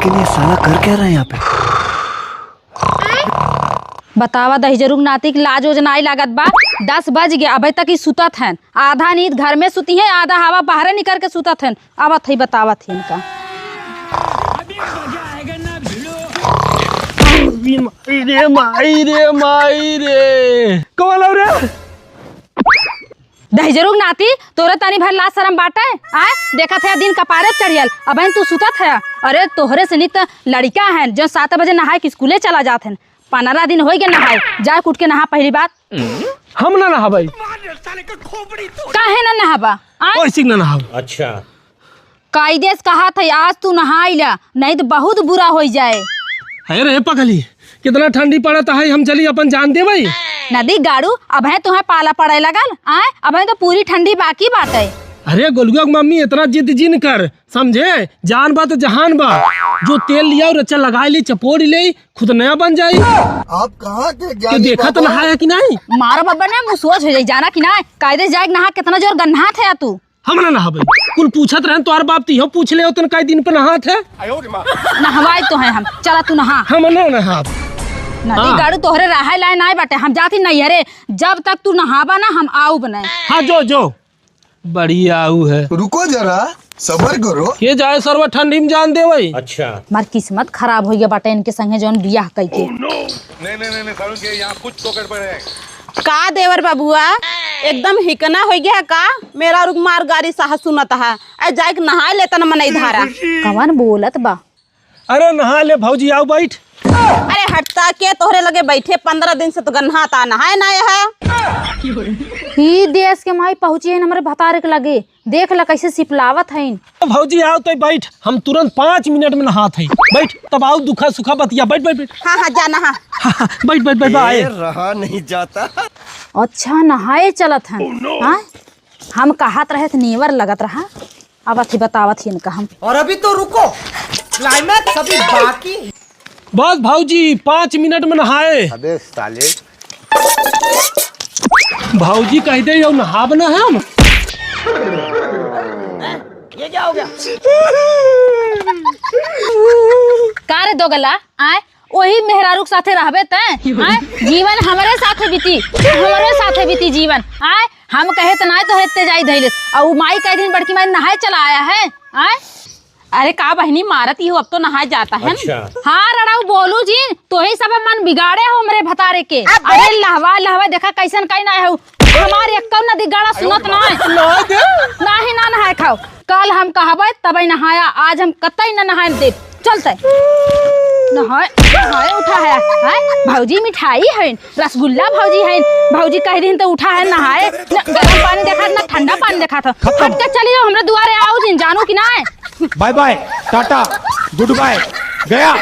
लेकिन ये साला कर क्या रहा है यहाँ पे? बतावा दही जरूर नाती की लाज ओज नाई लागत बा। 10 बज गया अभी तक ही सुतत हैं। आधा नींद घर में सुती है, आधा हवा बाहर निकल के सुतत हैं। आवत ही बतावत ही इनका। माई रे कौन रे? दही जरूर नाती तोरे तनी भर लाज शरम बाटे। आए देखा थे दिन कपारे चढ़ियल अब तू सुतत है। अरे तोहरे से नित लड़का है जो 7 बजे नहाए के स्कूले चला जाते हैं। 15 दिन हो गए नहाए, जा उठ के नहा। पहली बात हम ना नहा भाई। काहे ना नहाबा? ऐसे ना नहा। अच्छा कायदे से कहा था आज तू नहाइला, नहीं तो बहुत बुरा हो जाए। है रे पगली, कितना ठंडी पड़त है। हम चली अपन जान दे भाई। नदी गाड़ू अब है तुम्हें पाला पड़े लगल। आए अब तो पूरी ठंडी बाकी बात है। अरे गोलुआ मम्मी इतना जिद जिन कर, समझे? जान बा तो जहान बा। जो तेल लिया और अच्छा लगा ली, चपोड़ ले, खुद नया बन जाये। आप कहाँ थे? देखा तो नहाया कि नहीं? मारो बब्बर ने मुँह सोच हो जाए जाना कि ना। कायदे जाए नहा, कितना जोर गन्हा थे तू। हम ना नहा भाई। कुल पूछत रहे तोहर बाप तीहो पूछ ले उतन कई दिन पे नहा थे। नहवाए तो है हम, चला तू नहा। हम ना नहा। नदी गाड़ू तोहरे रहा लाए ना बाटे, हम जाती नहीं हरे। जब तक तू नहाबा ना हम आऊ बनाए। हाँ जो बड़ी आऊ है। रुको जरा सबर करो। ये जाए सरवा ठंडी में जान दे भाई। अच्छा मार किस्मत खराब हो गया बाटे इनके संगे जौन बियाह कई के। नहीं सारुण के यहाँ कुछ तो गड़बड़ है। का देवर बाबुआ एकदम हिकना हो गया का? मेरा रुकमार गाड़ी साह सुनता है। जाए नहा लेता न मन धारा। कवन बोलत बा? अरे नहा ले भौजी, आओ बैठ। अरे हटता के तोहरे लगे बैठे 15 दिन से तो गन्हाता नहाए ना है। ही देश के माई पहुंची है हमारे भतारे के लगे। देख ला कैसे सिपलावत है। भौजी आओ तो बैठ, हम तुरंत 5 मिनट में नहात है। बैठ तब आओ, दुखा सुखा बतिया। बैठ बैठ बैठ। हाँ जा नहा। बैठ बैठ बैठ आए। रहा नहीं जाता। अच्छा नहाए चलत हैं। हाँ हम कहत रहे थे नेवर लगत रहा। अब अथी बतावत ही इनका हम। और अभी तो रुको, क्लाइमैक्स अभी बाकी। बस भौजी 5 मिनट में नहाए। अबे साले भौजी कह दे यो नहा बना है हम। ये क्या हो गया? का रे दोगला? आए वही मेहरारू के साथे रहबे तैं। आए जीवन हमारे साथे बीती, हमारे साथे बीती जीवन। आए हम कहे तो नाय तो हेते जाई धैले और माई कई दिन बड़की माई नहाए चला आया है। आए अरे का बहनी मारत ही हो, अब तो नहाए जाता है। अच्छा हाँ रड़ाऊ बोलू जी, तो ही सब मन बिगाड़े हो मेरे भतारे के। अरे लहवा लहवा देखा कैसन कहीं ना है। हमारे एक नदी गाड़ा सुनत ना ही ना नहाए खाओ। कल हम कहबे तबे नहाया, आज हम कतई न नहाए दे। चलते नहाए नहाए उठा है। भौजी मिठाई है, रसगुल्ला भौजी है। भौजी कह दिन तो उठा है नहाए। गर्म पानी देखा ना ठंडा पानी देखा था। हट के चली जाओ, हमरा दुआरे आओ जिन जानू कि ना। Bye bye ta-ta good bye गया।